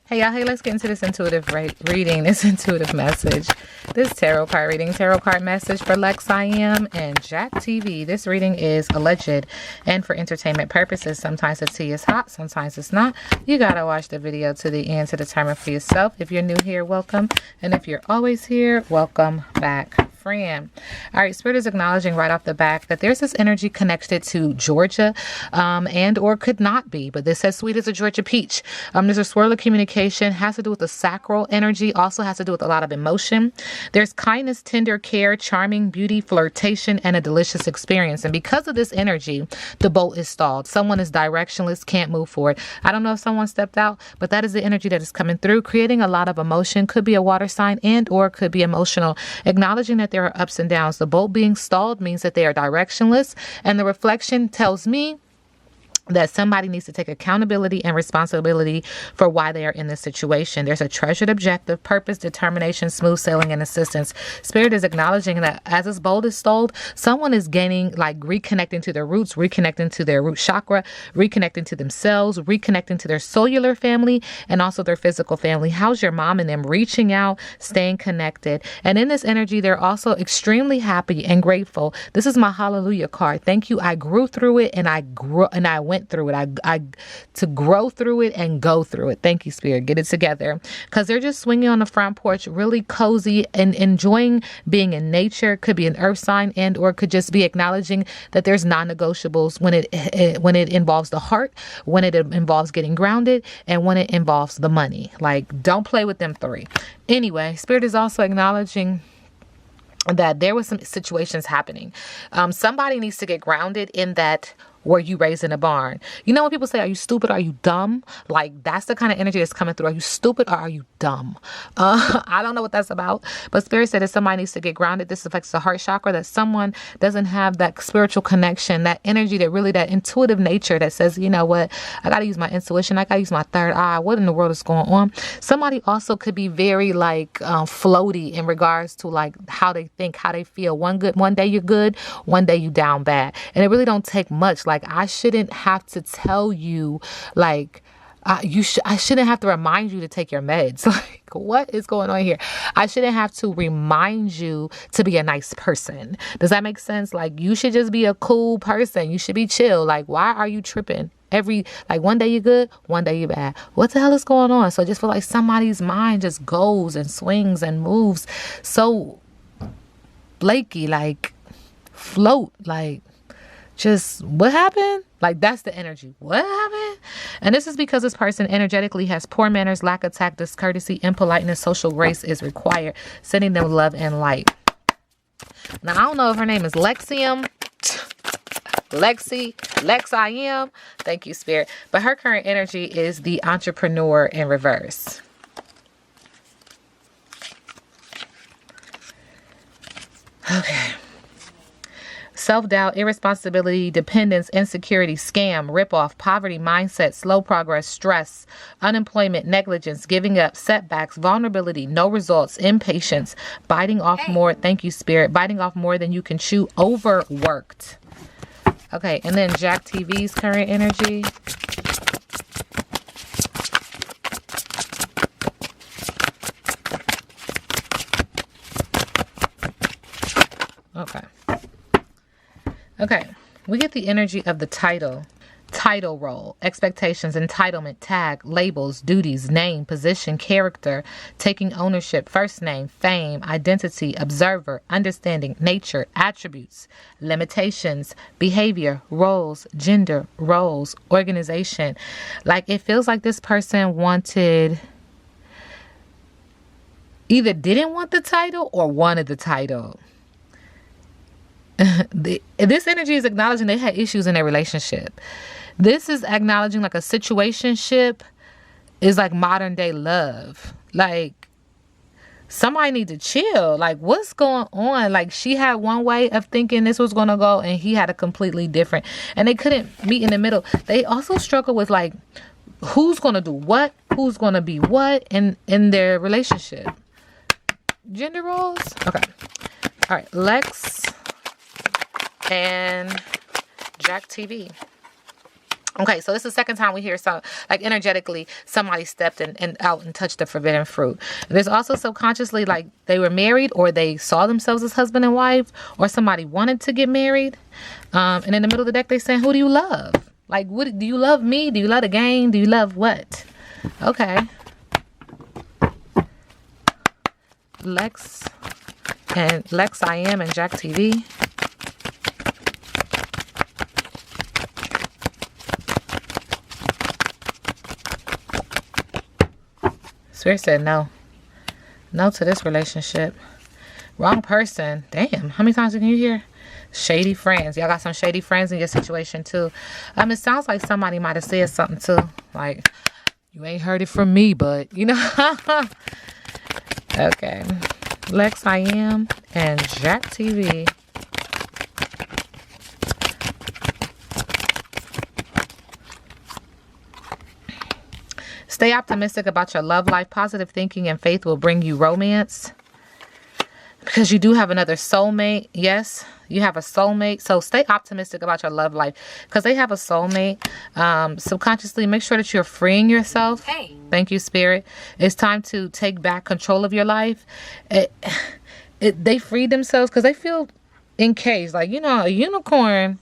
Hey y'all, hey, let's get into this intuitive reading, this intuitive message, this tarot card reading, tarot card message for Lexxiam and Jacktv. This reading is alleged and for entertainment purposes. Sometimes the tea is hot, sometimes it's not. You gotta watch the video to the end to determine for yourself. If you're new here, welcome. And if you're always here, welcome back, friend. All right, Spirit is acknowledging right off the back that there's this energy connected to Georgia and or could not be, but this says sweet as a Georgia peach. There's a swirl of communication, has to do with the sacral energy, also has to do with a lot of emotion. There's kindness, tender care, charming beauty, flirtation, and a delicious experience. And because of this energy, the boat is stalled. Someone is directionless, can't move forward. I don't know if someone stepped out, but that is the energy that is coming through, creating a lot of emotion. Could be a water sign and or could be emotional. Acknowledging that there are ups and downs. The boat being stalled means that they are directionless, and the reflection tells me that somebody needs to take accountability and responsibility for why they are in this situation. There's a treasured objective, purpose, determination, smooth sailing, and assistance. Spirit is acknowledging that as this boat is stalled, someone is gaining, like reconnecting to their roots, reconnecting to their root chakra, reconnecting to themselves, reconnecting to their cellular family, and also their physical family. How's your mom and them? Reaching out, staying connected. And in this energy, they're also extremely happy and grateful. This is my hallelujah card. Thank you. I grew through it, and I went through it. I to grow through it and go through it. Thank you, Spirit. Get it together. Because they're just swinging on the front porch, really cozy and enjoying being in nature. Could be an earth sign and or could just be acknowledging that there's non-negotiables when it involves the heart, when it involves getting grounded, and when it involves the money. Like, don't play with them three. Anyway, Spirit is also acknowledging that there was some situations happening. Somebody needs to get grounded in that. Were you raised in a barn? You know when people say, are you stupid? Are you dumb? Like, that's the kind of energy that's coming through. Are you stupid or are you dumb? I don't know what that's about. But Spirit said that somebody needs to get grounded. This affects the heart chakra, that someone doesn't have that spiritual connection, that energy, that intuitive nature that says, you know what? I got to use my intuition. I got to use my third eye. What in the world is going on? Somebody also could be very floaty in regards to like how they think, how they feel. One day you're good, one day you down bad. And it really don't take much. Like, I shouldn't have to tell you, like, I shouldn't have to remind you to take your meds. Like, what is going on here? I shouldn't have to remind you to be a nice person. Does that make sense? Like, you should just be a cool person. You should be chill. Like, why are you tripping? One day you're good, one day you're bad. What the hell is going on? So I just feel like somebody's mind just goes and swings and moves so flaky, like float, like, just what happened? Like, that's the energy. What happened? And this is because this person energetically has poor manners, lack of tact, discourtesy, impoliteness, social grace is required, sending them love and light. Now, I don't know if her name is Lexxiam Thank you, Spirit. But her current energy is the entrepreneur in reverse. Okay. Self-doubt, irresponsibility, dependence, insecurity, scam, ripoff, poverty, mindset, slow progress, stress, unemployment, negligence, giving up, setbacks, vulnerability, no results, impatience, biting off more. Thank you, Spirit. Biting off more than you can chew, overworked. Okay, and then Jacktv's current energy. Okay, we get the energy of the title role, expectations, entitlement, tag, labels, duties, name, position, character, taking ownership, first name, fame, identity, observer, understanding, nature, attributes, limitations, behavior, roles, gender, roles, organization. Like, it feels like this person either didn't want the title or wanted the title. This energy is acknowledging they had issues in their relationship. This is acknowledging like a situationship is like modern day love. Like, somebody need to chill. Like, what's going on? Like, she had one way of thinking this was going to go and he had a completely different. And they couldn't meet in the middle. They also struggle with like, who's going to do what? Who's going to be what in their relationship? Gender roles? Okay. All right. Lex and Jacktv. Okay, so this is the second time we hear some, like energetically, somebody stepped in and out and touched the forbidden fruit. There's also subconsciously like they were married or they saw themselves as husband and wife or somebody wanted to get married. And in the middle of the deck, they saying, who do you love? Like, what do you love me? Do you love the game? Do you love what? Okay. Lexxiam and Jacktv. Spirit said no. No to this relationship. Wrong person. Damn. How many times can you hear? Shady friends. Y'all got some shady friends in your situation too. It sounds like somebody might have said something too. Like, you ain't heard it from me, but you know. Okay. Lexxiam and Jacktv. Stay optimistic about your love life. Positive thinking and faith will bring you romance. Because you do have another soulmate. Yes, you have a soulmate. So stay optimistic about your love life. Because they have a soulmate. Subconsciously, make sure that you're freeing yourself. Hey. Thank you, Spirit. It's time to take back control of your life. They freed themselves because they feel encaged. Like, you know, a unicorn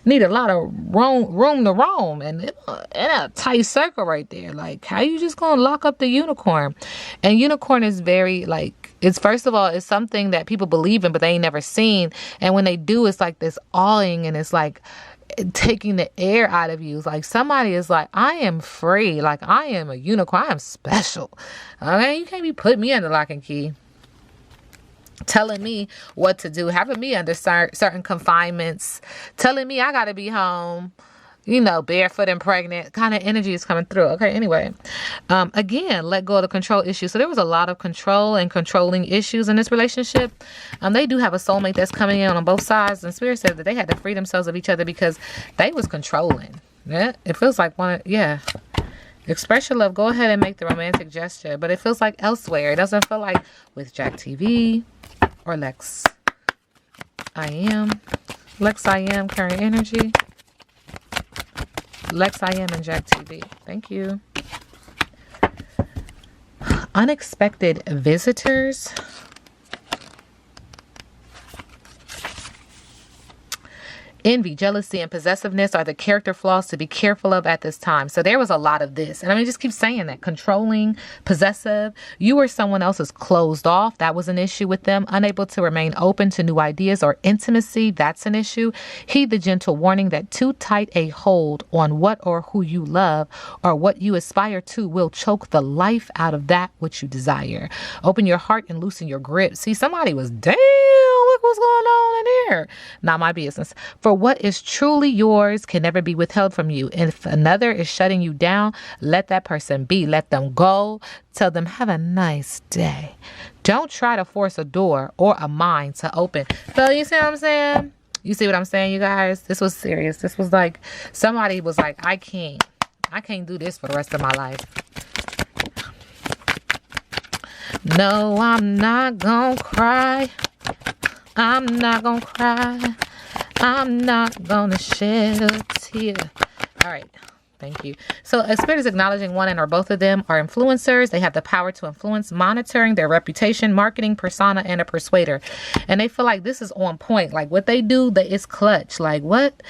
need a lot of room to roam and in a tight circle right there. Like, how you just gonna lock up the unicorn? And unicorn is very like, it's first of all, it's something that people believe in but they ain't never seen, and when they do, it's like this awing and it's like taking the air out of you. It's like somebody is like, I am free, like I am a unicorn, I am special. Okay, you can't be putting me under lock and key, telling me what to do, having me under certain confinements, telling me I gotta be home, you know, barefoot and pregnant kind of energy is coming through. Okay, anyway, again, let go of the control issue. So there was a lot of control and controlling issues in this relationship. They do have a soulmate that's coming in on both sides, and Spirit said that they had to free themselves of each other because they was controlling. Yeah, it feels like yeah. Express your love. Go ahead and make the romantic gesture, but it feels like elsewhere. It doesn't feel like with Jacktv or Lexxiam, current energy. Lexxiam and Jacktv. Thank you. Unexpected visitors. Envy, jealousy, and possessiveness are the character flaws to be careful of at this time. So there was a lot of this. And I mean, just keep saying that. Controlling, possessive. You or someone else is closed off. That was an issue with them. Unable to remain open to new ideas or intimacy. That's an issue. Heed the gentle warning that too tight a hold on what or who you love or what you aspire to will choke the life out of that which you desire. Open your heart and loosen your grip. See, somebody was, damn, look what's going on in here. Not my business. For what is truly yours can never be withheld from you. And if another is shutting you down, let that person be. Let them go. Tell them, have a nice day. Don't try to force a door or a mind to open. So you see what I'm saying? You see what I'm saying, you guys? This was serious. This was like, somebody was like, I can't do this for the rest of my life. No, I'm not gonna cry. I'm not gonna cry. I'm not gonna shed a tear. All right. Thank you. So a spirit is acknowledging one and or both of them are influencers. They have the power to influence, monitoring their reputation, marketing, persona, and a persuader. And they feel like this is on point. Like what they do, it's clutch. Like what?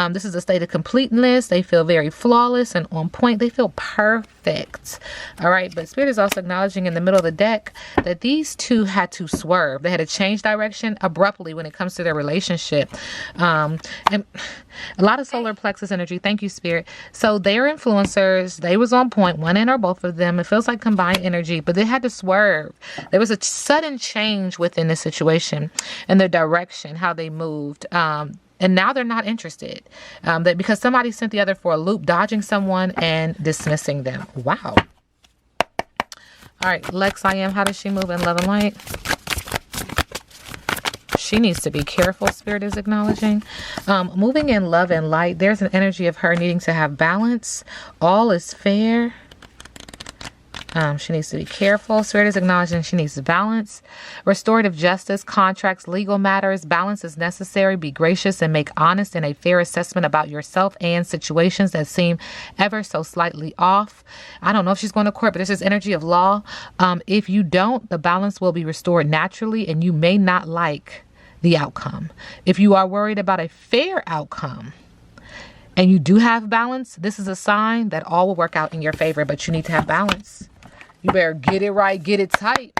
This is a state of completeness. They feel very flawless and on point. They feel perfect. All right. But spirit is also acknowledging in the middle of the deck that these two had to swerve. They had to change direction abruptly when it comes to their relationship. And a lot of solar plexus energy. Thank you, Spirit. So they're influencers. They was on point, one and or both of them. It feels like combined energy, but they had to swerve. There was a sudden change within the situation and the direction, how they moved. And now they're not interested because somebody sent the other for a loop, dodging someone and dismissing them. Wow. All right, Lexxiam, how does she move in love and light? She needs to be careful, Spirit is acknowledging. Moving in love and light, there's an energy of her needing to have balance. All is fair. She needs to be careful. Spirit is acknowledging she needs balance. Restorative justice, contracts, legal matters. Balance is necessary. Be gracious and make honest and a fair assessment about yourself and situations that seem ever so slightly off. I don't know if she's going to court, but this is energy of law. If you don't, the balance will be restored naturally and you may not like the outcome. If you are worried about a fair outcome, and you do have balance, this is a sign that all will work out in your favor, but you need to have balance. You better get it right, get it tight.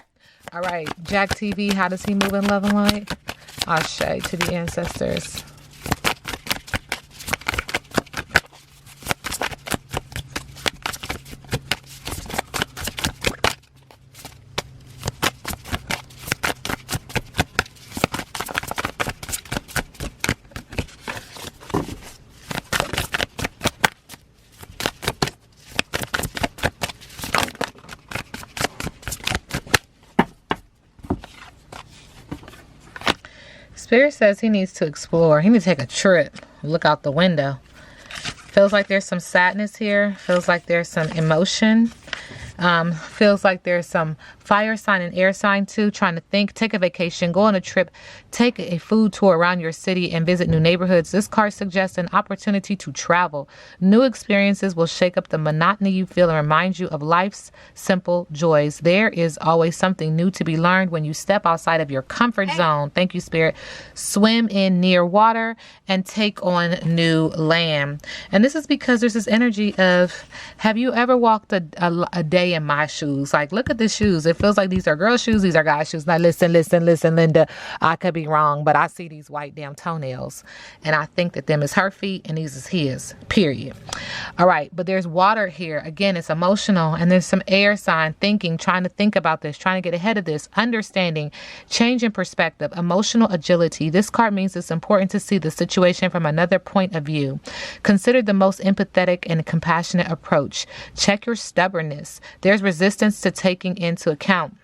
All right, Jacktv, how does he move in love and light? Ashe to the ancestors. Spirit says he needs to explore. He needs to take a trip. Look out the window. Feels like there's some sadness here. Feels like there's some emotion. Feels like there's some fire sign and air sign too. Trying to think, take a vacation, go on a trip, take a food tour around your city and visit new neighborhoods. This card suggests an opportunity to travel. New experiences will shake up the monotony you feel and remind you of life's simple joys. There is always something new to be learned when you step outside of your comfort zone. Thank you, Spirit. Swim in near water and take on new land. And this is because there's this energy of, have you ever walked a day in my shoes? Like, look at the shoes. It feels like these are girl shoes. These are guy shoes. Now, listen, Linda. I could be wrong, but I see these white damn toenails. And I think that them is her feet and these is his, period. All right. But there's water here. Again, it's emotional. And there's some air sign, thinking, trying to think about this, trying to get ahead of this, understanding, change in perspective, emotional agility. This card means it's important to see the situation from another point of view. Consider the most empathetic and compassionate approach. Check your stubbornness. There's resistance to taking into account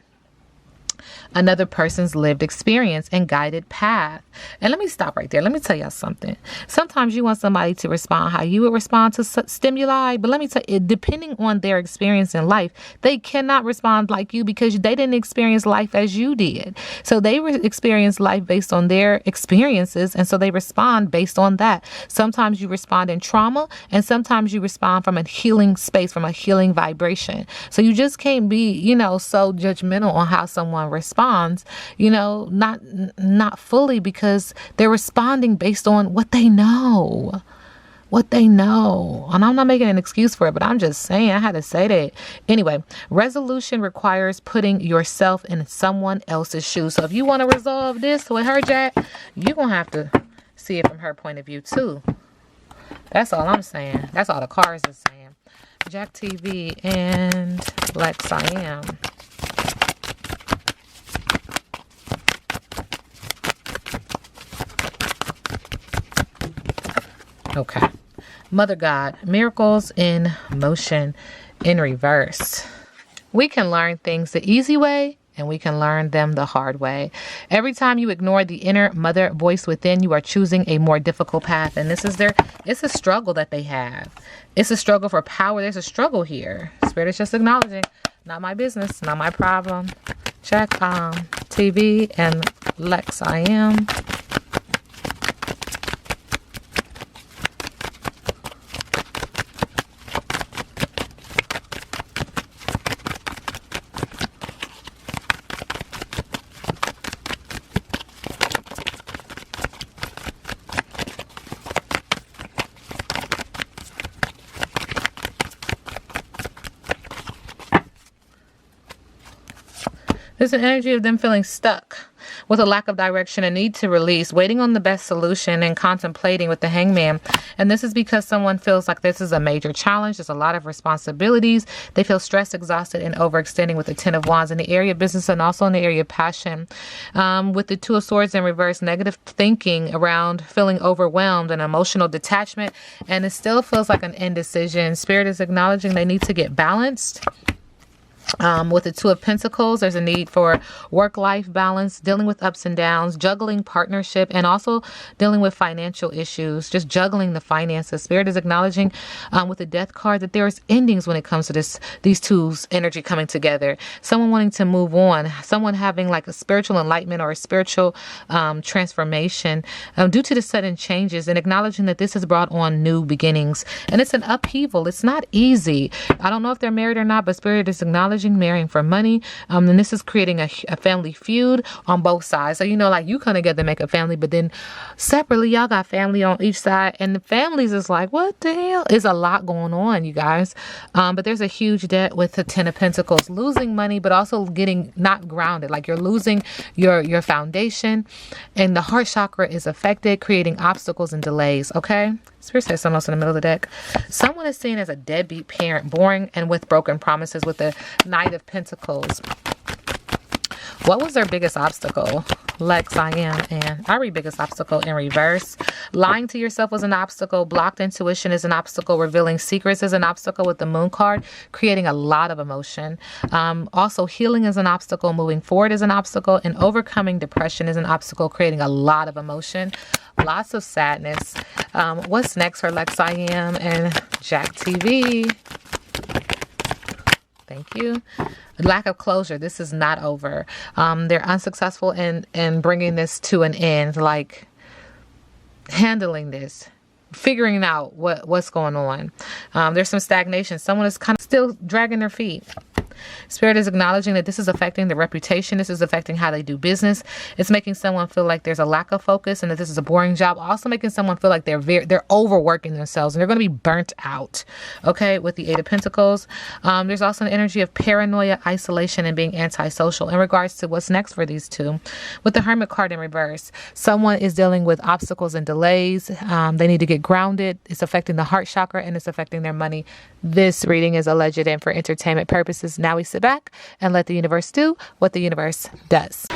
another person's lived experience and guided path. And let me stop right there. Let me tell y'all something. Sometimes you want somebody to respond how you would respond to stimuli, but let me tell you, depending on their experience in life, they cannot respond like you because they didn't experience life as you did. So they experience life based on their experiences, and so they respond based on that. Sometimes you respond in trauma, and sometimes you respond from a healing space, from a healing vibration. So you just can't be, so judgmental on how someone responds, not fully, because they're responding based on what they know. And I'm not making an excuse for it, but I'm just saying, I had to say that. Anyway, resolution requires putting yourself in someone else's shoes. So if you want to resolve this with her, Jack, you're going to have to see it from her point of view too. That's all I'm saying. That's all the cards are saying. Jacktv and Lexxiam. Okay. Mother God, miracles in motion in reverse. We can learn things the easy way, and we can learn them the hard way. Every time you ignore the inner mother voice within, you are choosing a more difficult path. And it's a struggle that they have. It's a struggle for power. There's a struggle here. Spirit is just acknowledging, not my business, not my problem. Check TV and Lexxiam. There's an energy of them feeling stuck with a lack of direction, a need to release, waiting on the best solution and contemplating with the Hangman. And this is because someone feels like this is a major challenge. There's a lot of responsibilities. They feel stressed, exhausted, and overextending with the Ten of Wands in the area of business and also in the area of passion. With the Two of Swords in reverse, negative thinking around feeling overwhelmed and emotional detachment. And it still feels like an indecision. Spirit is acknowledging they need to get balanced. With the Two of Pentacles, there's a need for work-life balance, dealing with ups and downs, juggling partnership, and also dealing with financial issues, just juggling the finances. Spirit is acknowledging with the Death card that there's endings when it comes to these two's energy coming together. Someone wanting to move on, someone having like a spiritual enlightenment or a spiritual transformation due to the sudden changes, and acknowledging that this has brought on new beginnings. And it's an upheaval. It's not easy. I don't know if they're married or not, but Spirit is acknowledging marrying for money. And this is creating a family feud on both sides. So, you know, like you come together to make a family, but then separately, y'all got family on each side. And the families is like, what the hell? There's a lot going on, you guys. But there's a huge debt with the Ten of Pentacles, losing money, but also getting not grounded. Like you're losing your foundation, and the heart chakra is affected, creating obstacles and delays. Okay. Spirit says something else in the middle of the deck. Someone is seen as a deadbeat parent, boring and with broken promises with the Knight of Pentacles. What was their biggest obstacle? Lexxiam, and I read biggest obstacle in reverse. Lying to yourself was an obstacle. Blocked intuition is an obstacle. Revealing secrets is an obstacle with the Moon card, creating a lot of emotion. Also, healing is an obstacle. Moving forward is an obstacle. And overcoming depression is an obstacle, creating a lot of emotion. Lots of sadness. What's next for Lexxiam and Jacktv? Thank you. Lack of closure. This is not over. They're unsuccessful in bringing this to an end, like handling this, figuring out what's going on. There's some stagnation. Someone is kind of still dragging their feet. Spirit is acknowledging that this is affecting their reputation. This is affecting how they do business. It's making someone feel like there's a lack of focus and that this is a boring job. Also making someone feel like they're overworking themselves and they're going to be burnt out. Okay, with the Eight of Pentacles. There's also an energy of paranoia, isolation, and being antisocial in regards to what's next for these two. With the Hermit card in reverse, someone is dealing with obstacles and delays. They need to get grounded. It's affecting the heart chakra and it's affecting their money. This reading is alleged and for entertainment purposes. Now we sit back and let the universe do what the universe does.